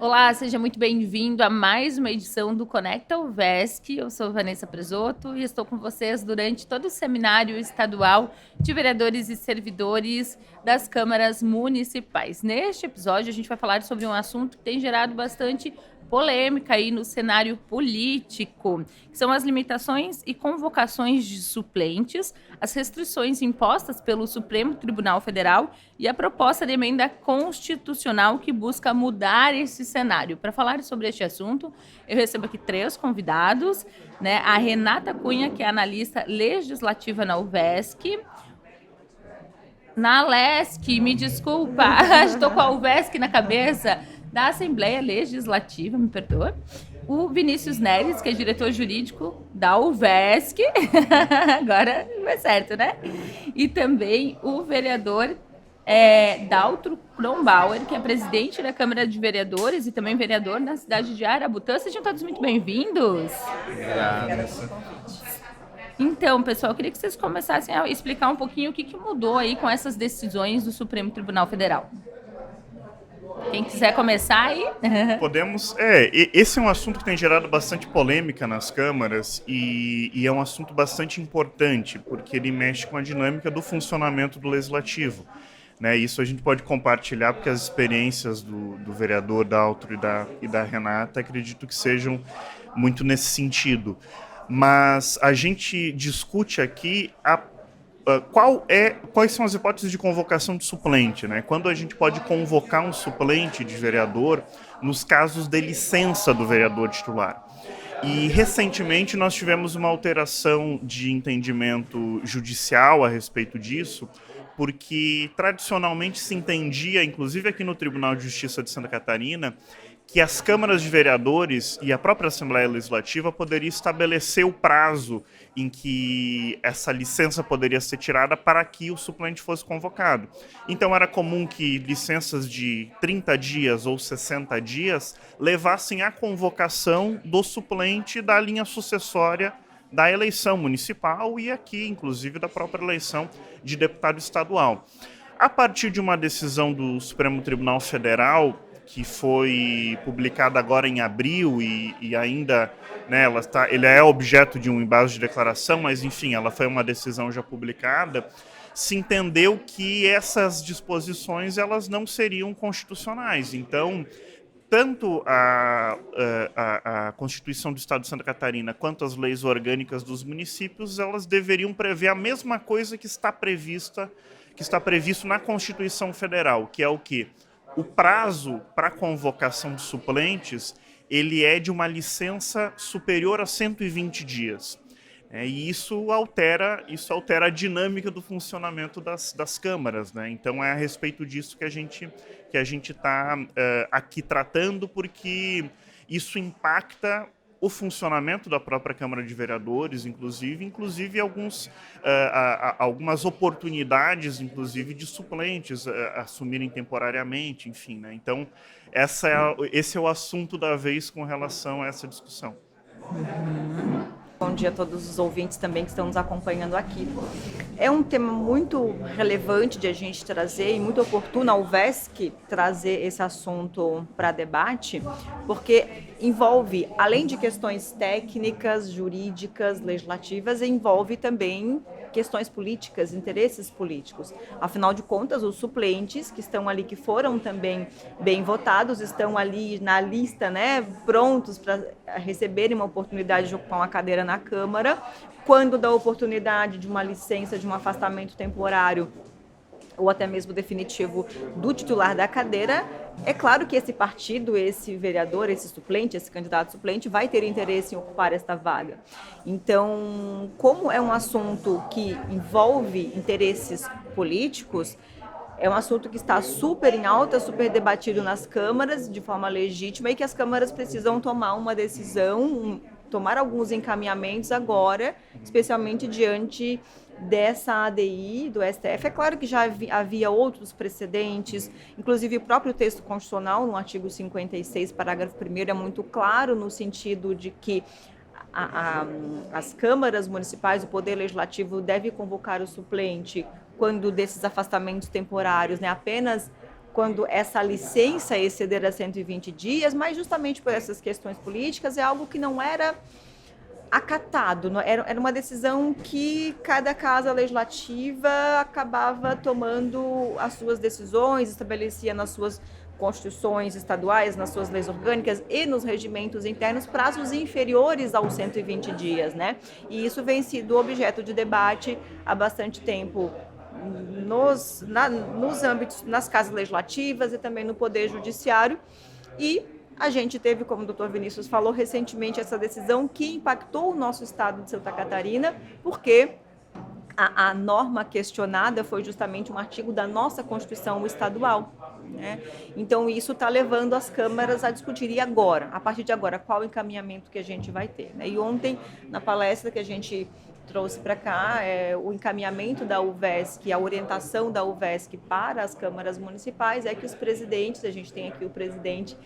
Olá, seja muito bem-vindo a mais uma edição do Conecta UVESC. Eu sou Vanessa Presoto e estou com vocês durante todo o seminário estadual de vereadores e servidores das câmaras municipais. Neste episódio, a gente vai falar sobre um assunto que tem gerado bastante polêmica aí no cenário político, que são as limitações e convocações de suplentes, as restrições impostas pelo Supremo Tribunal Federal e a proposta de emenda constitucional que busca mudar esse cenário. Para falar sobre este assunto, eu recebo aqui 3 convidados, né? A Renata Cunha, que é analista legislativa na UVESC, na LESC, me desculpa, estou com a UVESC na cabeça, da Assembleia Legislativa, me perdoa. O Vinícius Neres, que é diretor jurídico da UVESC, agora vai certo, né? E também o vereador Daltro Kronbauer, que é presidente da Câmara de Vereadores e também vereador na cidade de Arabutã. Sejam todos muito bem-vindos. Obrigado. Então, pessoal, eu queria que vocês começassem a explicar um pouquinho o que mudou aí com essas decisões do Supremo Tribunal Federal. Quem quiser começar aí. Podemos. Esse é um assunto que tem gerado bastante polêmica nas câmaras e é um assunto bastante importante, porque ele mexe com a dinâmica do funcionamento do legislativo. Né? Isso a gente pode compartilhar, porque as experiências do vereador Daltro e da Renata acredito que sejam muito nesse sentido. Mas a gente discute aqui quais são as hipóteses de convocação de suplente, né? Quando a gente pode convocar um suplente de vereador nos casos de licença do vereador titular. E recentemente nós tivemos uma alteração de entendimento judicial a respeito disso, porque tradicionalmente se entendia, inclusive aqui no Tribunal de Justiça de Santa Catarina, que as câmaras de vereadores e a própria Assembleia Legislativa poderiam estabelecer o prazo em que essa licença poderia ser tirada para que o suplente fosse convocado. Então era comum que licenças de 30 dias ou 60 dias levassem à convocação do suplente da linha sucessória da eleição municipal e aqui, inclusive, da própria eleição de deputado estadual. A partir de uma decisão do Supremo Tribunal Federal, que foi publicada agora em abril e ainda, né, ele é objeto de um embate de declaração, mas enfim, ela foi uma decisão já publicada, se entendeu que essas disposições elas não seriam constitucionais. Então, tanto a Constituição do Estado de Santa Catarina quanto as leis orgânicas dos municípios, elas deveriam prever a mesma coisa que está previsto na Constituição Federal, que é o quê? O prazo para convocação de suplentes, ele é de uma licença superior a 120 dias. E isso altera a dinâmica do funcionamento das câmaras. Né? Então é a respeito disso que a gente está aqui tratando, porque isso impacta o funcionamento da própria Câmara de Vereadores, inclusive algumas oportunidades, inclusive de suplentes assumirem temporariamente, enfim, né? Então, esse é o assunto da vez com relação a essa discussão. Bom dia a todos os ouvintes também que estão nos acompanhando aqui. É um tema muito relevante de a gente trazer e muito oportuno ao UVESC trazer esse assunto para debate, porque envolve, além de questões técnicas, jurídicas, legislativas, envolve também questões políticas, interesses políticos. Afinal de contas, os suplentes que estão ali, que foram também bem votados, estão ali na lista, né, prontos para receberem uma oportunidade de ocupar uma cadeira na Câmara. Quando dá oportunidade de uma licença, de um afastamento temporário ou até mesmo definitivo do titular da cadeira, é claro que esse partido, esse vereador, esse suplente, esse candidato suplente vai ter interesse em ocupar esta vaga. Então, como é um assunto que envolve interesses políticos, é um assunto que está super em alta, super debatido nas câmaras de forma legítima e que as câmaras precisam tomar uma decisão, tomar alguns encaminhamentos agora, especialmente diante dessa ADI do STF. É claro que já havia outros precedentes, inclusive o próprio texto constitucional, no artigo 56, parágrafo 1º, é muito claro no sentido de que as câmaras municipais, o Poder Legislativo deve convocar o suplente quando desses afastamentos temporários, né, apenas quando essa licença exceder a 120 dias, mas justamente por essas questões políticas é algo que não era acatado, era uma decisão que cada casa legislativa acabava tomando as suas decisões, estabelecia nas suas constituições estaduais, nas suas leis orgânicas e nos regimentos internos prazos inferiores aos 120 dias, né? E isso vem sido objeto de debate há bastante tempo nos âmbitos, nas casas legislativas e também no Poder Judiciário. E a gente teve, como o doutor Vinícius falou, recentemente essa decisão que impactou o nosso estado de Santa Catarina, porque a norma questionada foi justamente um artigo da nossa Constituição estadual, né? Então, isso está levando as câmaras a discutir, e agora, a partir de agora, qual o encaminhamento que a gente vai ter, né? E ontem, na palestra que a gente trouxe para cá, o encaminhamento da UVESC, a orientação da UVESC para as câmaras municipais é que os presidentes, a gente tem aqui o presidente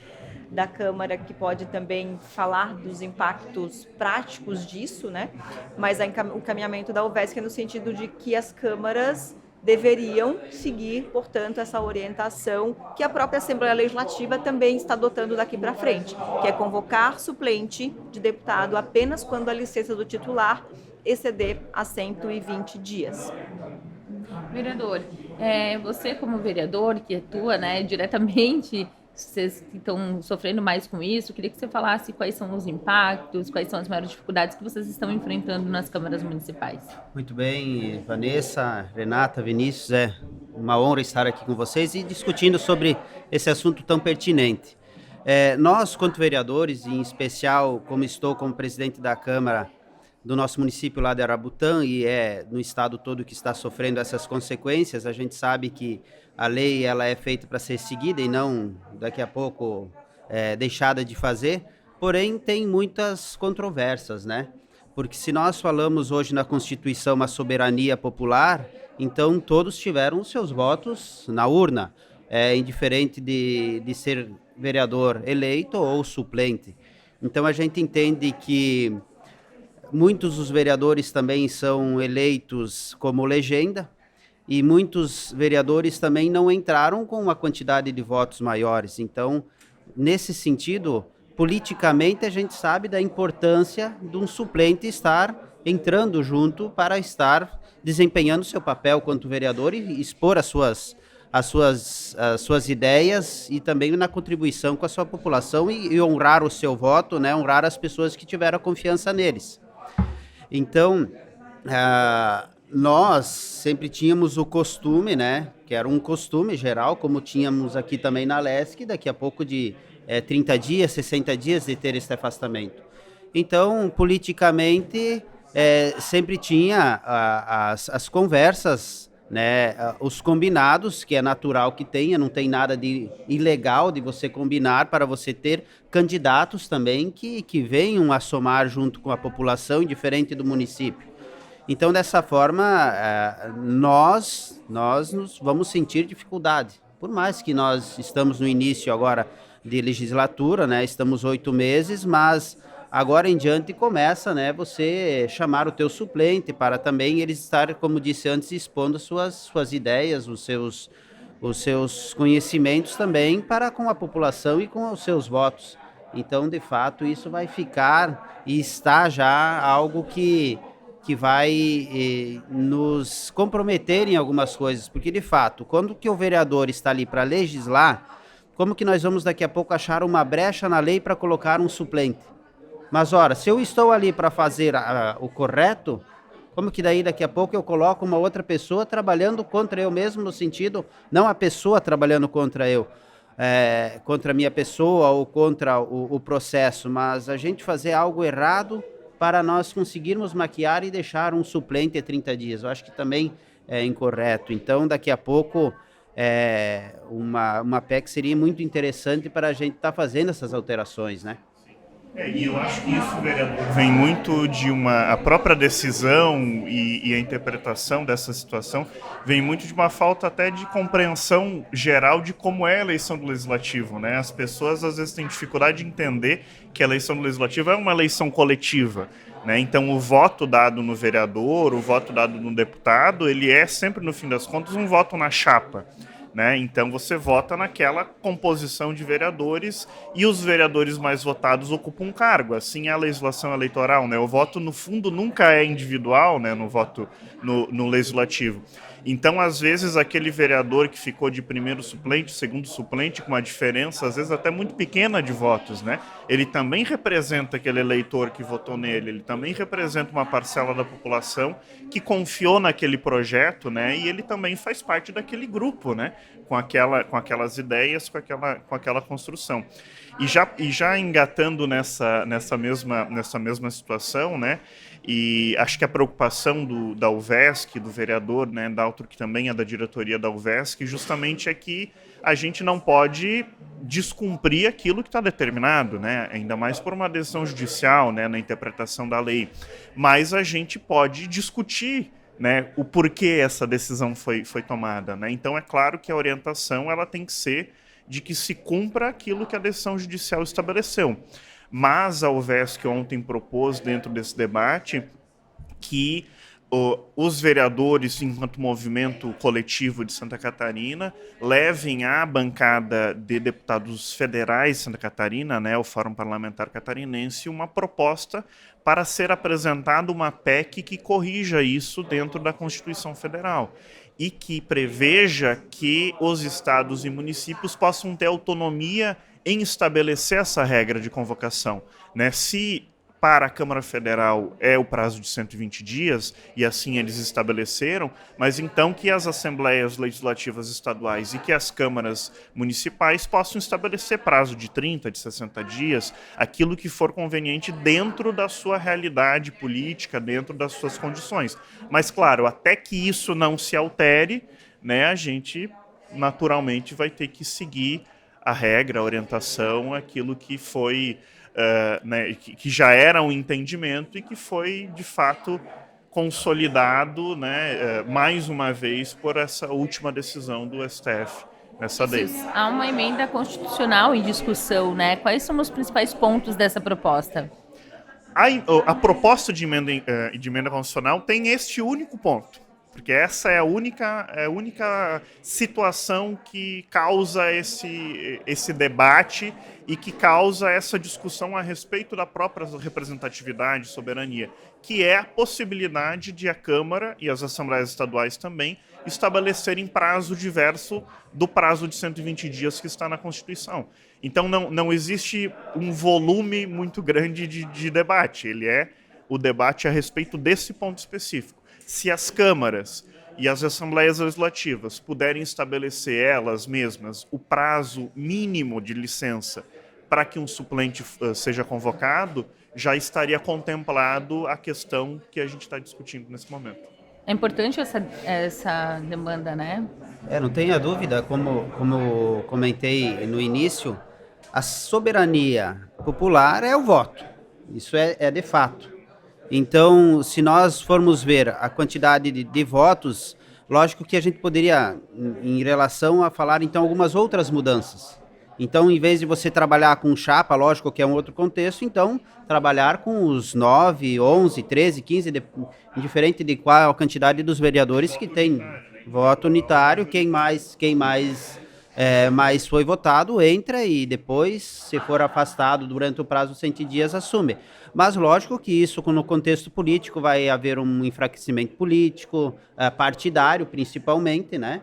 da Câmara que pode também falar dos impactos práticos disso, né? Mas o encaminhamento da UVESC é no sentido de que as câmaras deveriam seguir, portanto, essa orientação que a própria Assembleia Legislativa também está adotando daqui para frente, que é convocar suplente de deputado apenas quando a licença do titular exceder a 120 dias. Vereador, você como vereador que atua, né, diretamente, vocês que estão sofrendo mais com isso, queria que você falasse quais são os impactos, quais são as maiores dificuldades que vocês estão enfrentando nas câmaras municipais. Muito bem, Vanessa, Renata, Vinícius, é uma honra estar aqui com vocês e discutindo sobre esse assunto tão pertinente. Nós, quanto vereadores, em especial, como estou como presidente da Câmara do nosso município lá de Arabutã, e no estado todo que está sofrendo essas consequências, a gente sabe que a lei ela é feita para ser seguida e não, daqui a pouco, deixada de fazer, porém tem muitas controvérsias, né? Porque se nós falamos hoje na Constituição uma soberania popular, então todos tiveram os seus votos na urna, indiferente de ser vereador eleito ou suplente. Então a gente entende que muitos dos vereadores também são eleitos como legenda e muitos vereadores também não entraram com uma quantidade de votos maiores. Então, nesse sentido, politicamente a gente sabe da importância de um suplente estar entrando junto para estar desempenhando seu papel quanto vereador e expor as suas ideias e também na contribuição com a sua população e honrar o seu voto, né? Honrar as pessoas que tiveram a confiança neles. Então, nós sempre tínhamos o costume, né, que era um costume geral, como tínhamos aqui também na LESC, daqui a pouco de 30 dias, 60 dias de ter esse afastamento. Então, politicamente, sempre tinha as conversas, né, os combinados, que é natural que tenha, não tem nada de ilegal de você combinar para você ter candidatos também que venham a somar junto com a população, diferente do município. Então, dessa forma, nós nos vamos sentir dificuldade. Por mais que nós estamos no início agora de legislatura, né, estamos 8 meses, mas agora em diante começa, né, você chamar o teu suplente para também eles estar, como disse antes, expondo suas ideias, os seus conhecimentos também para com a população e com os seus votos. Então, de fato, isso vai ficar e está já algo que vai nos comprometer em algumas coisas, porque, de fato, quando que o vereador está ali para legislar, como que nós vamos daqui a pouco achar uma brecha na lei para colocar um suplente? Mas, ora, se eu estou ali para fazer o correto, como que daí daqui a pouco eu coloco uma outra pessoa trabalhando contra eu mesmo, no sentido, não a pessoa trabalhando contra eu, contra a minha pessoa ou contra o processo, mas a gente fazer algo errado para nós conseguirmos maquiar e deixar um suplente a 30 dias. Eu acho que também é incorreto. Então, daqui a pouco, uma PEC seria muito interessante para a gente estar fazendo essas alterações, né? E eu acho que isso, vereador, vem muito de a própria decisão e a interpretação dessa situação vem muito de uma falta até de compreensão geral de como é a eleição do legislativo, né? As pessoas às vezes têm dificuldade de entender que a eleição do legislativo é uma eleição coletiva, né? Então o voto dado no vereador, o voto dado no deputado, ele é sempre, no fim das contas, um voto na chapa. né? Então você vota naquela composição de vereadores e os vereadores mais votados ocupam um cargo. Assim é a legislação eleitoral, né? O voto, no fundo, nunca é individual, né? No voto no legislativo. Então, às vezes, aquele vereador que ficou de primeiro suplente, segundo suplente, com uma diferença, às vezes, até muito pequena de votos, né? Ele também representa aquele eleitor que votou nele, ele também representa uma parcela da população que confiou naquele projeto, né? E ele também faz parte daquele grupo, né? Com aquelas ideias, com aquela construção. E já engatando nessa mesma situação, né? E acho que a preocupação da UVESC, do vereador, né, Daltro, que também é da diretoria da UVESC, justamente é que a gente não pode descumprir aquilo que está determinado, né, ainda mais por uma decisão judicial, né, na interpretação da lei. Mas a gente pode discutir, né, o porquê essa decisão foi tomada, né? Então é claro que a orientação ela tem que ser de que se cumpra aquilo que a decisão judicial estabeleceu. Mas a UVESC ontem propôs, dentro desse debate, que os vereadores, enquanto movimento coletivo de Santa Catarina, levem à bancada de deputados federais de Santa Catarina, né, o Fórum Parlamentar Catarinense, uma proposta para ser apresentada uma PEC que corrija isso dentro da Constituição Federal e que preveja que os estados e municípios possam ter autonomia em estabelecer essa regra de convocação, né? Se para a Câmara Federal é o prazo de 120 dias, e assim eles estabeleceram, mas então que as assembleias legislativas estaduais e que as câmaras municipais possam estabelecer prazo de 30, de 60 dias, aquilo que for conveniente dentro da sua realidade política, dentro das suas condições. Mas, claro, até que isso não se altere, né, a gente naturalmente vai ter que seguir a regra, a orientação, aquilo que foi, né, que já era um entendimento e que foi, de fato, consolidado, né, mais uma vez por essa última decisão do STF nessa lei. Há uma emenda constitucional em discussão, né? Quais são os principais pontos dessa proposta? A proposta de emenda constitucional tem este único ponto. Porque essa é a única situação que causa esse debate e que causa essa discussão a respeito da própria representatividade e soberania, que é a possibilidade de a Câmara e as Assembleias Estaduais também estabelecerem prazo diverso do prazo de 120 dias que está na Constituição. Então não existe um volume muito grande de debate, ele é o debate a respeito desse ponto específico. Se as câmaras e as assembleias legislativas puderem estabelecer elas mesmas o prazo mínimo de licença para que um suplente seja convocado, já estaria contemplado a questão que a gente está discutindo nesse momento. É importante essa demanda, né? Não tenha dúvida, como eu comentei no início, a soberania popular é o voto. Isso é de fato. Então, se nós formos ver a quantidade de votos, lógico que a gente poderia, em relação a falar, então, algumas outras mudanças. Então, em vez de você trabalhar com chapa, lógico que é um outro contexto, então, trabalhar com os 9, 11, 13, 15, indiferente de qual a quantidade dos vereadores que tem voto unitário, quem mais foi votado entra e depois, se for afastado durante o prazo de 100 dias, assume. Mas lógico que isso, no contexto político, vai haver um enfraquecimento político, partidário principalmente, né?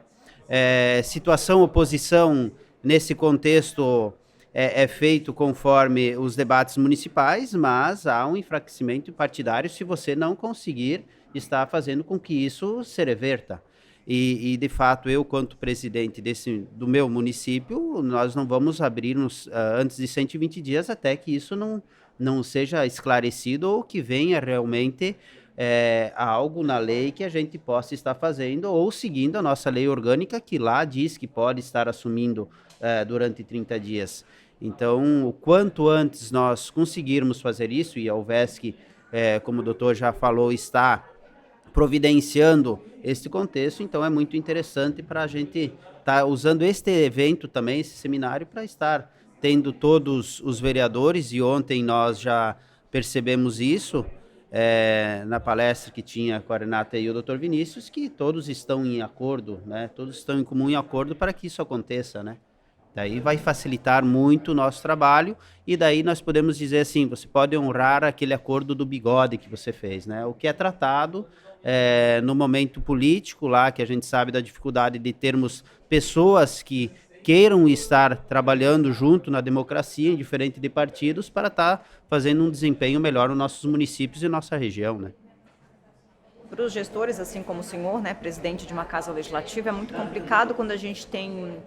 Situação oposição, nesse contexto, é feito conforme os debates municipais, mas há um enfraquecimento partidário se você não conseguir estar fazendo com que isso se reverta. E de fato, eu, quanto presidente do meu município, nós não vamos abrir antes de 120 dias até que isso não seja esclarecido ou que venha realmente algo na lei que a gente possa estar fazendo ou seguindo a nossa lei orgânica, que lá diz que pode estar assumindo durante 30 dias. Então, o quanto antes nós conseguirmos fazer isso, e a UVESC, como o doutor já falou, está providenciando este contexto, então é muito interessante para a gente estar usando este evento também, esse seminário, para estar tendo todos os vereadores, e ontem nós já percebemos isso, na palestra que tinha com a Renata e o Dr. Vinícius, que todos estão em acordo, né? Todos estão em comum acordo para que isso aconteça, né? Daí vai facilitar muito o nosso trabalho e daí nós podemos dizer assim, você pode honrar aquele acordo do bigode que você fez, né? O que é tratado no momento político lá, que a gente sabe da dificuldade de termos pessoas que queiram estar trabalhando junto na democracia, indiferente de partidos, para estar fazendo um desempenho melhor nos nossos municípios e nossa região, né? Para os gestores, assim como o senhor, né, presidente de uma casa legislativa, é muito complicado quando a gente tem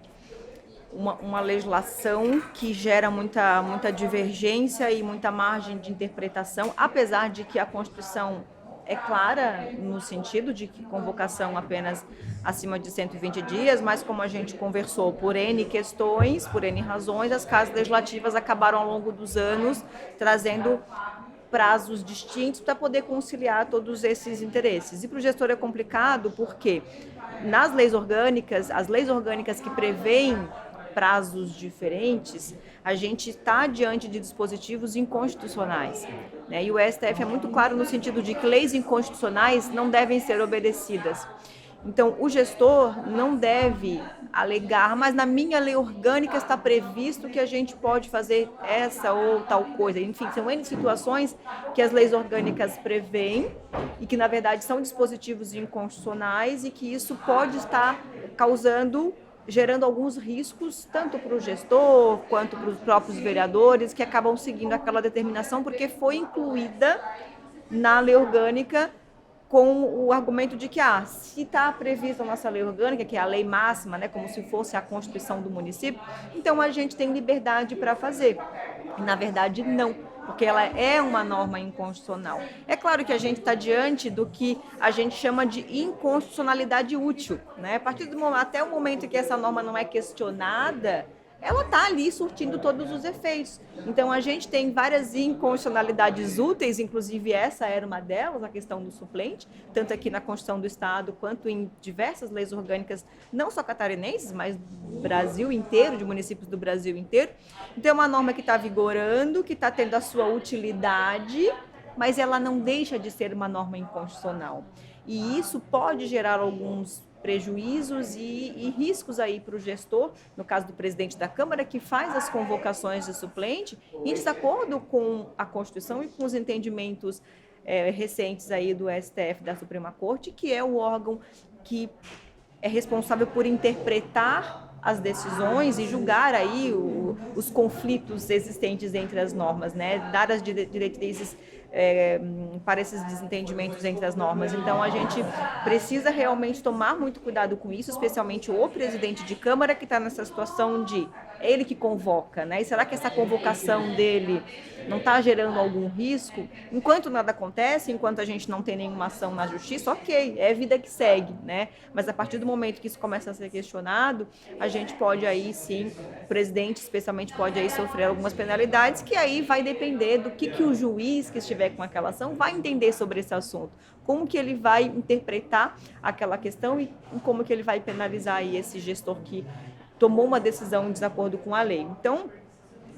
uma legislação que gera muita divergência e muita margem de interpretação, apesar de que a Constituição é clara no sentido de que convocação apenas acima de 120 dias, mas como a gente conversou, por N questões, por N razões, as casas legislativas acabaram ao longo dos anos trazendo prazos distintos para poder conciliar todos esses interesses. E para o gestor é complicado porque nas leis orgânicas, as leis orgânicas que prevêem prazos diferentes, a gente está diante de dispositivos inconstitucionais, né? E o STF é muito claro no sentido de que leis inconstitucionais não devem ser obedecidas. Então, o gestor não deve alegar, mas na minha lei orgânica está previsto que a gente pode fazer essa ou tal coisa. Enfim, são N situações que as leis orgânicas prevêem e que, na verdade, são dispositivos inconstitucionais e que isso pode estar gerando alguns riscos, tanto para o gestor quanto para os próprios vereadores, que acabam seguindo aquela determinação porque foi incluída na lei orgânica com o argumento de que, se está prevista a nossa lei orgânica, que é a lei máxima, né, como se fosse a Constituição do município, então a gente tem liberdade para fazer. E, na verdade, não, porque ela é uma norma inconstitucional. É claro que a gente está diante do que a gente chama de inconstitucionalidade útil, né? A partir do momento, até o momento que essa norma não é questionada, ela está ali surtindo todos os efeitos. Então, a gente tem várias inconstitucionalidades úteis, inclusive essa era uma delas, a questão do suplente, tanto aqui na Constituição do Estado, quanto em diversas leis orgânicas, não só catarinenses, mas do Brasil inteiro, de municípios do Brasil inteiro. Então, é uma norma que está vigorando, que está tendo a sua utilidade, mas ela não deixa de ser uma norma inconstitucional. E isso pode gerar alguns prejuízos e riscos aí para o gestor, no caso do presidente da Câmara, que faz as convocações de suplente em desacordo com a Constituição e com os entendimentos recentes aí do STF, da Suprema Corte, que é o órgão que é responsável por interpretar as decisões e julgar aí os conflitos existentes entre as normas, né? Dar as diretrizes para esses desentendimentos entre as normas. Então, a gente precisa realmente tomar muito cuidado com isso, especialmente o presidente de Câmara, que está nessa situação de ele que convoca, né? E será que essa convocação dele não está gerando algum risco? Enquanto nada acontece, enquanto a gente não tem nenhuma ação na justiça, ok, é a vida que segue, né? Mas a partir do momento que isso começa a ser questionado, a gente pode aí sim, o presidente especialmente pode aí sofrer algumas penalidades, que aí vai depender do que o juiz que estiver com aquela ação vai entender sobre esse assunto, como que ele vai interpretar aquela questão e como que ele vai penalizar aí esse gestor que tomou uma decisão em desacordo com a lei. Então,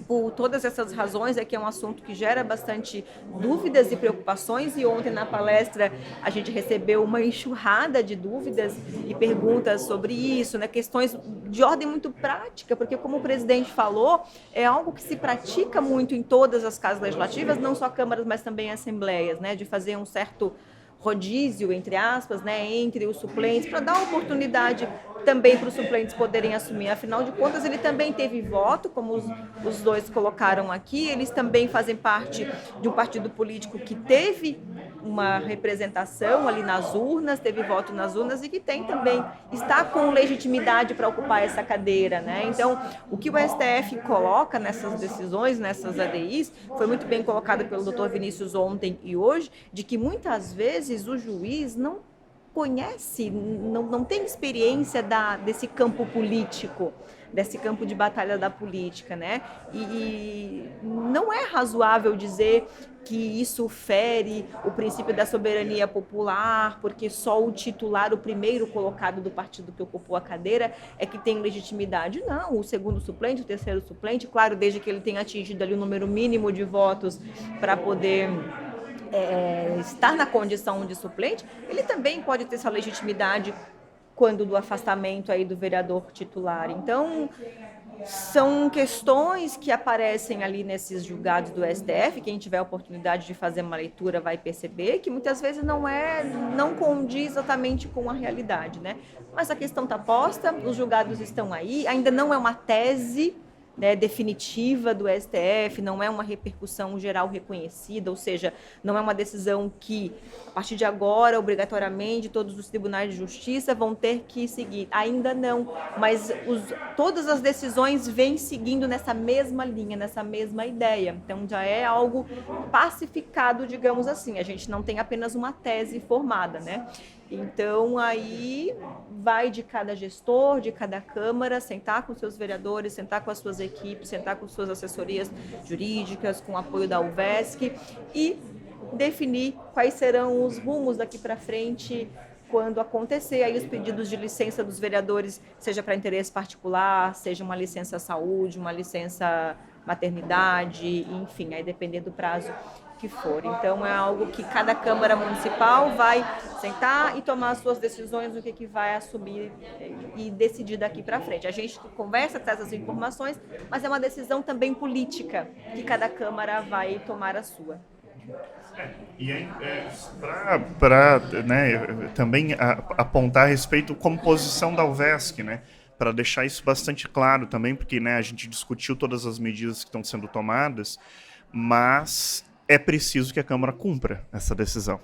por todas essas razões, é que é um assunto que gera bastante dúvidas e preocupações, e ontem na palestra a gente recebeu uma enxurrada de dúvidas e perguntas sobre isso, né? Questões de ordem muito prática, porque como o presidente falou, é algo que se pratica muito em todas as casas legislativas, não só câmaras, mas também assembleias, né? De fazer um certo rodízio, entre aspas, né, entre os suplentes, para dar oportunidade também para os suplentes poderem assumir. Afinal de contas, ele também teve voto, como os dois colocaram aqui, eles também fazem parte de um partido político que teve uma representação ali nas urnas, teve voto nas urnas e que está com legitimidade para ocupar essa cadeira, né? Então, o que o STF coloca nessas decisões, nessas ADIs, foi muito bem colocado pelo Dr. Vinícius ontem e hoje, de que muitas vezes o juiz não conhece, não tem experiência desse campo político, desse campo de batalha da política, né? E não é razoável dizer que isso fere o princípio da soberania popular, porque só o titular, o primeiro colocado do partido que ocupou a cadeira, é que tem legitimidade. Não, o segundo suplente, o terceiro suplente, claro, desde que ele tenha atingido ali o número mínimo de votos para poder estar na condição de suplente, ele também pode ter essa legitimidade quando do afastamento aí do vereador titular. Então, são questões que aparecem ali nesses julgados do STF. Quem tiver a oportunidade de fazer uma leitura vai perceber que muitas vezes não condiz exatamente com a realidade, né? Mas a questão está posta, os julgados estão aí, ainda não é uma tese, né, definitiva do STF, não é uma repercussão geral reconhecida, ou seja, não é uma decisão que, a partir de agora, obrigatoriamente, todos os tribunais de justiça vão ter que seguir. Ainda não, mas todas as decisões vêm seguindo nessa mesma linha, nessa mesma ideia. Então, já é algo pacificado, digamos assim. A gente não tem apenas uma tese formada, né? Então, aí vai de cada gestor, de cada Câmara, sentar com seus vereadores, sentar com as suas equipes, sentar com suas assessorias jurídicas, com o apoio da UVESC e definir quais serão os rumos daqui para frente quando acontecer aí os pedidos de licença dos vereadores, seja para interesse particular, seja uma licença saúde, uma licença maternidade, enfim, aí depender do prazo que for. Então, é algo que cada Câmara Municipal vai sentar e tomar as suas decisões do que vai assumir e decidir daqui para frente. A gente conversa, traz as informações, mas é uma decisão também política, que cada Câmara vai tomar a sua. E para também apontar a respeito como posição da UVESC, né? Para deixar isso bastante claro também, porque, né, a gente discutiu todas as medidas que estão sendo tomadas, mas é preciso que a Câmara cumpra essa decisão,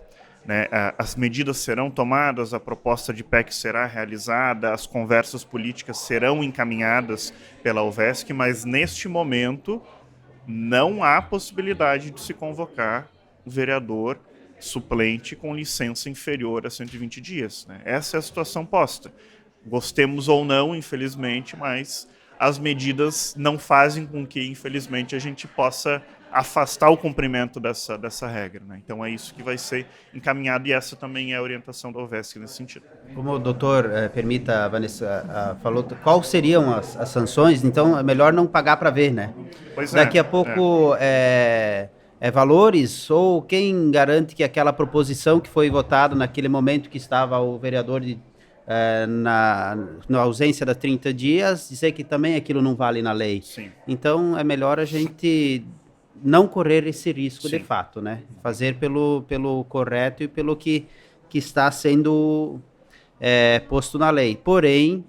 né? As medidas serão tomadas, a proposta de PEC será realizada, as conversas políticas serão encaminhadas pela UVESC, mas neste momento não há possibilidade de se convocar o vereador suplente com licença inferior a 120 dias, né? Essa é a situação posta. Gostemos ou não, infelizmente, mas as medidas não fazem com que, infelizmente, a gente possa afastar o cumprimento dessa regra, né? Então é isso que vai ser encaminhado e essa também é a orientação da UVESC nesse sentido. Como o doutor, permita, Vanessa, falou, quais seriam as sanções? Então é melhor não pagar para ver, né? Pois Daqui a pouco valores, ou quem garante que aquela proposição que foi votada naquele momento que estava o vereador na ausência das 30 dias, dizer que também aquilo não vale na lei. Sim. Então é melhor a gente não correr esse risco. Sim. De fato, né? Fazer pelo correto e pelo que está sendo posto na lei. Porém,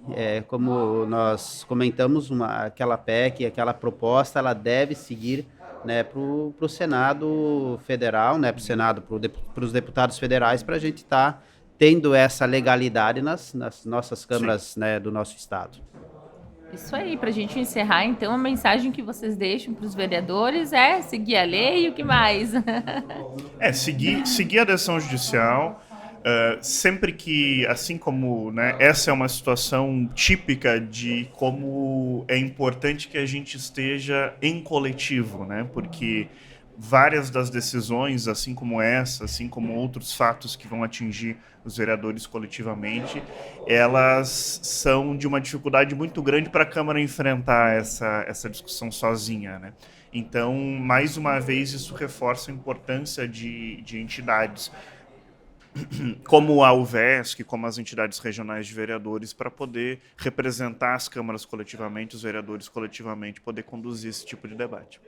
como nós comentamos, aquela PEC, aquela proposta, ela deve seguir, né, para o Senado Federal, né, para os deputados federais, para a gente estar tendo essa legalidade nas nossas câmaras, né, do nosso estado. Isso aí, para a gente encerrar, então, a mensagem que vocês deixam para os vereadores é seguir a lei e o que mais? Seguir a decisão judicial, sempre que, assim como, né, essa é uma situação típica de como é importante que a gente esteja em coletivo, né, porque várias das decisões, assim como essa, assim como outros fatos que vão atingir os vereadores coletivamente, elas são de uma dificuldade muito grande para a Câmara enfrentar essa discussão sozinha, né? Então, mais uma vez, isso reforça a importância de entidades como a UVESC, como as entidades regionais de vereadores, para poder representar as câmaras coletivamente, os vereadores coletivamente, poder conduzir esse tipo de debate.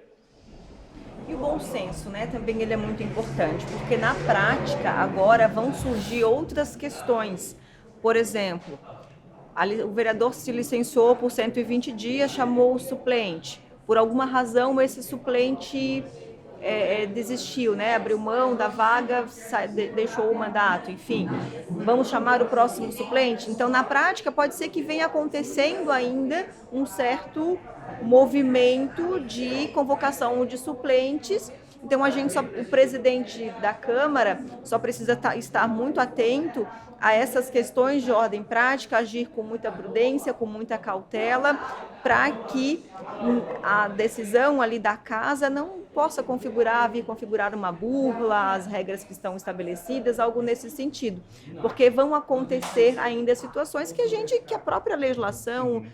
E o bom senso, né, também ele é muito importante, porque na prática agora vão surgir outras questões. Por exemplo, o vereador se licenciou por 120 dias, chamou o suplente. Por alguma razão esse suplente desistiu, né, abriu mão da vaga, deixou o mandato, enfim. Vamos chamar o próximo suplente? Então, na prática, pode ser que venha acontecendo ainda um certo movimento de convocação de suplentes. Então, o presidente da Câmara só precisa estar muito atento a essas questões de ordem prática, agir com muita prudência, com muita cautela, para que a decisão ali da casa não possa vir configurar uma burla, as regras que estão estabelecidas, algo nesse sentido. Porque vão acontecer ainda situações que a própria legislação,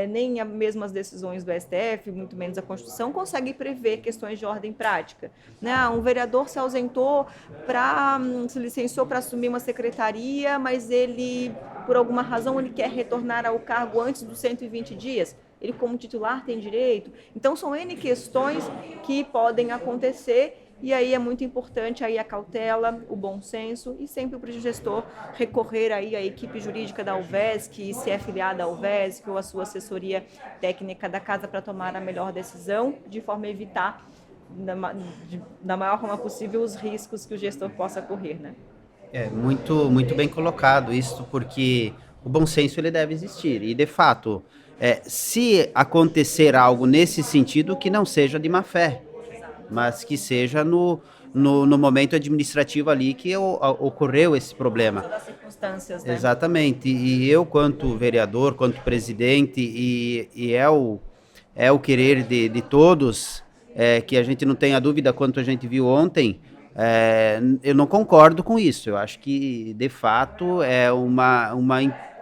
nem mesmo as decisões do STF, muito menos a Constituição, consegue prever questões de ordem prática. Né? Um vereador se ausentou, se licenciou para assumir uma secretaria, mas ele, por alguma razão, ele quer retornar ao cargo antes dos 120 dias. Ele, como titular, tem direito. Então, são N questões que podem acontecer e aí é muito importante aí a cautela, o bom senso e sempre para o gestor recorrer aí à equipe jurídica da UVESC, se é filiada à UVESC ou à sua assessoria técnica da casa para tomar a melhor decisão, de forma a evitar, da maior forma possível, os riscos que o gestor possa correr, né? Muito, muito bem colocado isso, porque o bom senso ele deve existir e, de fato, se acontecer algo nesse sentido, que não seja de má fé, mas que seja no momento administrativo ali que ocorreu esse problema. Das circunstâncias, né? Exatamente. E eu, quanto vereador, quanto presidente, e é o querer de todos, que a gente não tenha dúvida quanto a gente viu ontem, eu não concordo com isso. Eu acho que, de fato,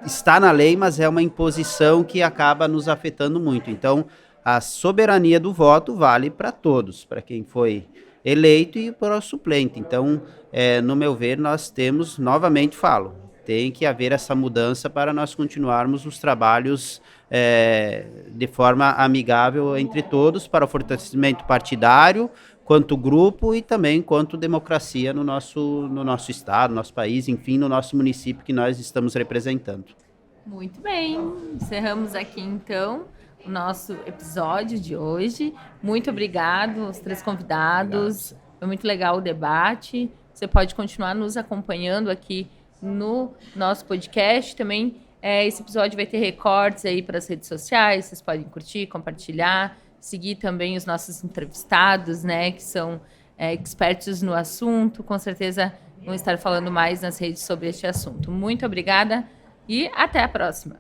está na lei, mas é uma imposição que acaba nos afetando muito. Então, a soberania do voto vale para todos, para quem foi eleito e para o suplente. Então, no meu ver, nós temos, novamente falo, tem que haver essa mudança para nós continuarmos os trabalhos de forma amigável entre todos, para o fortalecimento partidário, quanto grupo e também quanto democracia no nosso estado, no nosso país, enfim, no nosso município que nós estamos representando. Muito bem, encerramos aqui então o nosso episódio de hoje. Muito obrigado aos 3 convidados, foi muito legal o debate. Você pode continuar nos acompanhando aqui no nosso podcast também. Esse episódio vai ter recortes aí para as redes sociais, vocês podem curtir, compartilhar, seguir também os nossos entrevistados, né, que são expertos no assunto, com certeza vão estar falando mais nas redes sobre este assunto. Muito obrigada e até a próxima!